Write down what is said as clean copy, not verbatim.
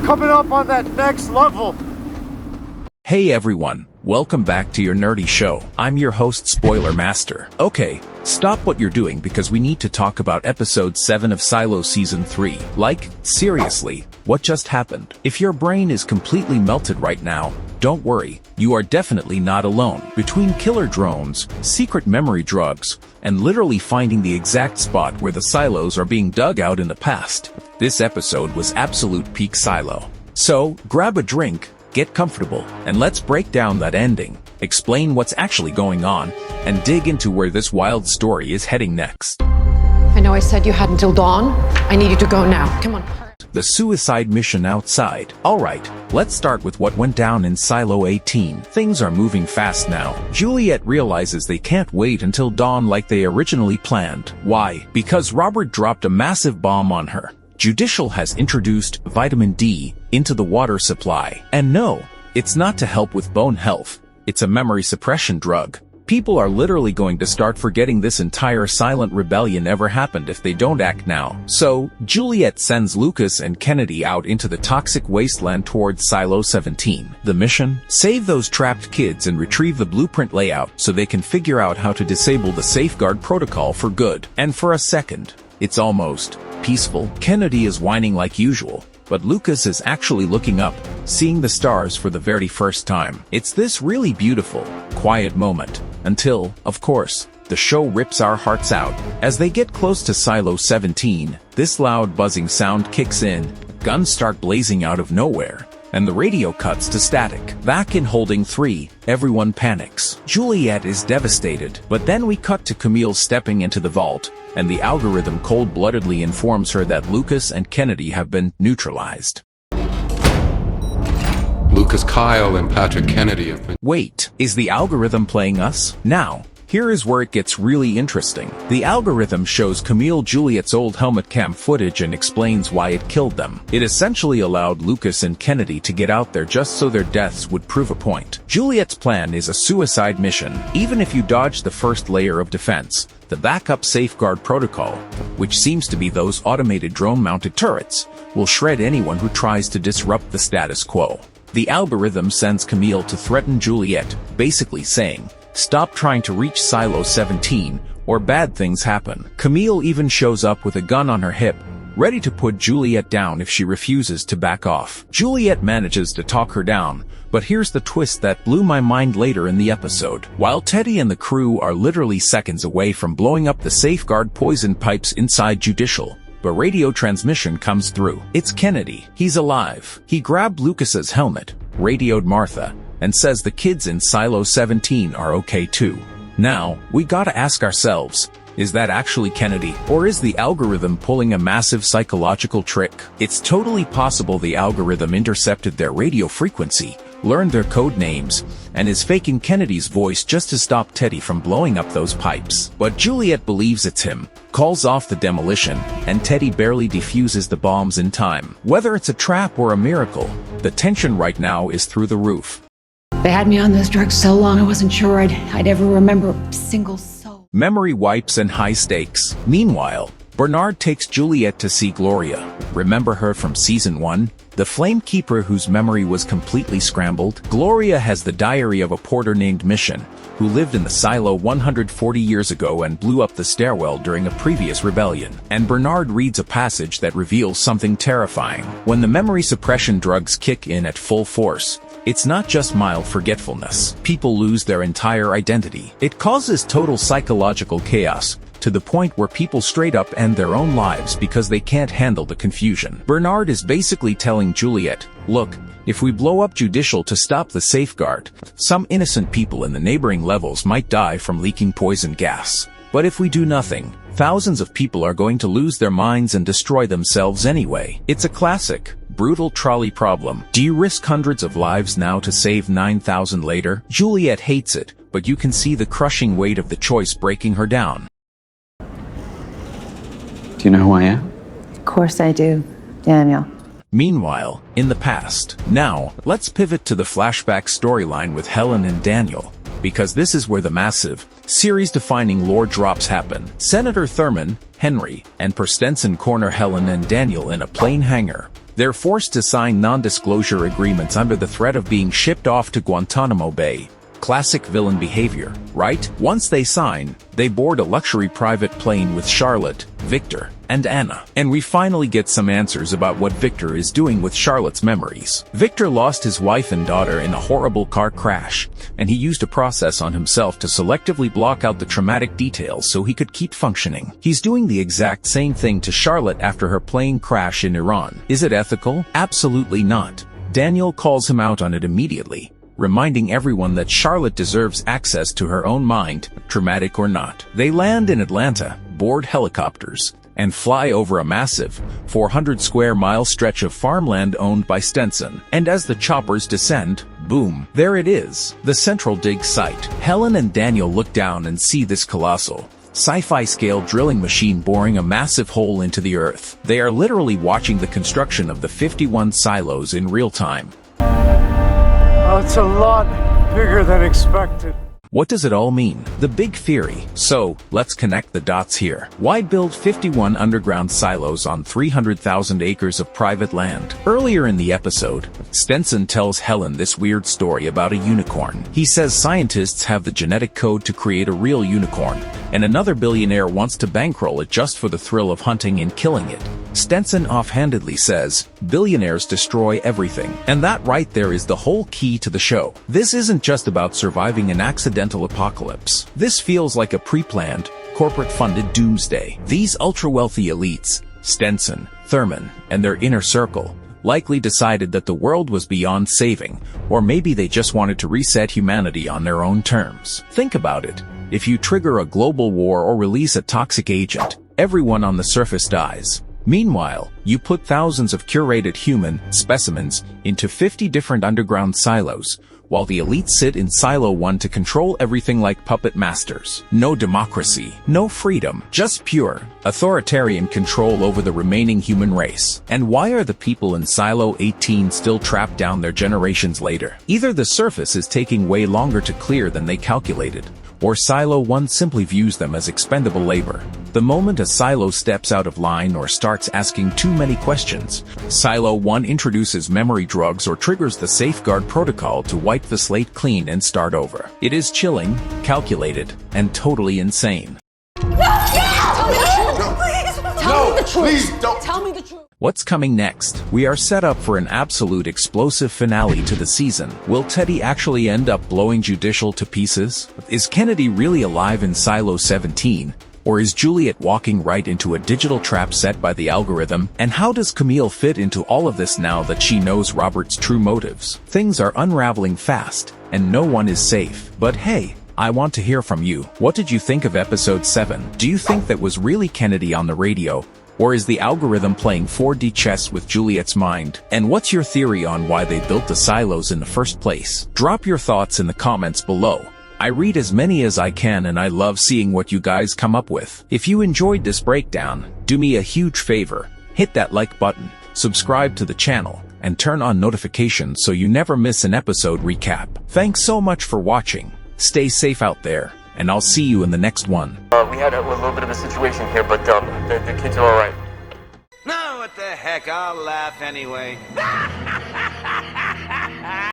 coming up on that next level. Hey everyone, welcome back to your nerdy show. I'm your host, Spoiler Master. Okay, stop what you're doing because we need to talk about episode 7 of Silo season 3. Like, seriously, what just happened? If your brain is completely melted right now, don't worry, you are definitely not alone. Between killer drones, secret memory drugs, and literally finding the exact spot where the silos are being dug out in the past, this episode was absolute peak Silo. So, grab a drink, get comfortable, and let's break down that ending, explain what's actually going on, and dig into where this wild story is heading next. I know I said you had until dawn. I need you to go now. Come on. The suicide mission outside. Alright, let's start with what went down in Silo 18. Things are moving fast now. Juliette realizes they can't wait until dawn like they originally planned. Why? Because Robert dropped a massive bomb on her. Judicial has introduced vitamin D into the water supply. And no, it's not to help with bone health. It's a memory suppression drug. People are literally going to start forgetting this entire silent rebellion ever happened if they don't act now. So, Juliette sends Lukas and Kennedy out into the toxic wasteland towards Silo 17. The mission? Save those trapped kids and retrieve the blueprint layout so they can figure out how to disable the safeguard protocol for good. And for a second, it's almost peaceful. Kennedy is whining like usual, but Lukas is actually looking up, seeing the stars for the very first time. It's this really beautiful, quiet moment, until, of course, the show rips our hearts out. As they get close to Silo 17, this loud buzzing sound kicks in, guns start blazing out of nowhere, and the radio cuts to static. Back in Holding 3, everyone panics. Juliette is devastated, but then we cut to Camille stepping into the vault, and the algorithm cold-bloodedly informs her that Lukas and Kennedy have been neutralized. Lukas Kyle and Patrick Kennedy have been— Wait, is the algorithm playing us? Now, here is where it gets really interesting. The algorithm shows Camille Juliette's old helmet cam footage and explains why it killed them. It essentially allowed Lukas and Kennedy to get out there just so their deaths would prove a point. Juliette's plan is a suicide mission. Even if you dodge the first layer of defense, the backup safeguard protocol, which seems to be those automated drone-mounted turrets, will shred anyone who tries to disrupt the status quo. The algorithm sends Camille to threaten Juliette, basically saying, "Stop trying to reach Silo 17, or bad things happen." Camille even shows up with a gun on her hip, ready to put Juliette down if she refuses to back off. Juliette manages to talk her down, but here's the twist that blew my mind later in the episode. While Teddy and the crew are literally seconds away from blowing up the safeguard poison pipes inside Judicial, a radio transmission comes through. It's Kennedy. He's alive. He grabbed Lukas's helmet, radioed Martha, and says the kids in Silo 17 are okay too. Now, we gotta ask ourselves, is that actually Kennedy, or is the algorithm pulling a massive psychological trick? It's totally possible the algorithm intercepted their radio frequency, learned their code names, and is faking Kennedy's voice just to stop Teddy from blowing up those pipes. But Juliette believes it's him, calls off the demolition, and Teddy barely defuses the bombs in time. Whether it's a trap or a miracle, the tension right now is through the roof. They had me on those drugs so long I wasn't sure I'd ever remember a single soul. Memory wipes and high stakes. Meanwhile, Bernard takes Juliette to see Gloria. Remember her from season 1? The flame keeper whose memory was completely scrambled? Gloria has the diary of a porter named Mission, who lived in the silo 140 years ago and blew up the stairwell during a previous rebellion. And Bernard reads a passage that reveals something terrifying. When the memory suppression drugs kick in at full force, it's not just mild forgetfulness. People lose their entire identity. It causes total psychological chaos, to the point where people straight up end their own lives because they can't handle the confusion. Bernard is basically telling Juliette, look, if we blow up Judicial to stop the safeguard, some innocent people in the neighboring levels might die from leaking poison gas. But if we do nothing, thousands of people are going to lose their minds and destroy themselves anyway. It's a classic, brutal trolley problem. Do you risk hundreds of lives now to save 9,000 later? Juliette hates it, but you can see the crushing weight of the choice breaking her down. Do you know who I am? Of course I do, Daniel. Meanwhile, in the past. Now, let's pivot to the flashback storyline with Helen and Daniel, because this is where the massive, series-defining lore drops happen. Senator Thurman, Henry, and Perstenson corner Helen and Daniel in a plane hangar, They're forced to sign non-disclosure agreements under the threat of being shipped off to Guantanamo Bay. Classic villain behavior, right? Once they sign, they board a luxury private plane with Charlotte, Victor, and Anna. And we finally get some answers about what Victor is doing with Charlotte's memories. Victor lost his wife and daughter in a horrible car crash, and he used a process on himself to selectively block out the traumatic details so he could keep functioning. He's doing the exact same thing to Charlotte after her plane crash in Iran. Is it ethical? Absolutely not. Daniel calls him out on it immediately, reminding everyone that Charlotte deserves access to her own mind, traumatic or not. They land in Atlanta, board helicopters, and fly over a massive 400-square-mile stretch of farmland owned by Stenson. And as the choppers descend, boom, there it is, the central dig site. Helen and Daniel look down and see this colossal, sci-fi scale drilling machine boring a massive hole into the earth. They are literally watching the construction of the 51 silos in real time. Oh, it's a lot bigger than expected. What does it all mean? The big theory. So, let's connect the dots here. Why build 51 underground silos on 300,000 acres of private land? Earlier in the episode, Stenson tells Helen this weird story about a unicorn. He says scientists have the genetic code to create a real unicorn, and another billionaire wants to bankroll it just for the thrill of hunting and killing it. Stenson offhandedly says, billionaires destroy everything. And that right there is the whole key to the show. This isn't just about surviving an accidental apocalypse. This feels like a pre-planned, corporate-funded doomsday. These ultra-wealthy elites, Stenson, Thurman, and their inner circle, likely decided that the world was beyond saving, or maybe they just wanted to reset humanity on their own terms. Think about it. If you trigger a global war or release a toxic agent, everyone on the surface dies. Meanwhile, you put thousands of curated human specimens into 50 different underground silos, while the elites sit in Silo 1 to control everything like puppet masters. No democracy, no freedom, just pure, authoritarian control over the remaining human race. And why are the people in Silo 18 still trapped down there generations later? Either the surface is taking way longer to clear than they calculated, or Silo 1 simply views them as expendable labor. The moment a silo steps out of line or starts asking too many questions, Silo 1 introduces memory drugs or triggers the safeguard protocol to wipe the slate clean and start over. It is chilling, calculated, and totally insane. Please don't tell me the truth. What's coming next? We are set up for an absolute explosive finale to the season. Will Teddy actually end up blowing Judicial to pieces? Is Kennedy really alive in Silo 17? Or is Juliette walking right into a digital trap set by the algorithm? And how does Camille fit into all of this now that she knows Robert's true motives? Things are unraveling fast, and no one is safe. But hey, I want to hear from you. What did you think of episode 7? Do you think that was really Kennedy on the radio? Or is the algorithm playing 4D chess with Juliette's mind? And what's your theory on why they built the silos in the first place? Drop your thoughts in the comments below. I read as many as I can and I love seeing what you guys come up with. If you enjoyed this breakdown, do me a huge favor. Hit that like button, subscribe to the channel, and turn on notifications so you never miss an episode recap. Thanks so much for watching. Stay safe out there, and I'll see you in the next one. We had a little bit of a situation here, but the kids are alright. No, what the heck, I'll laugh anyway.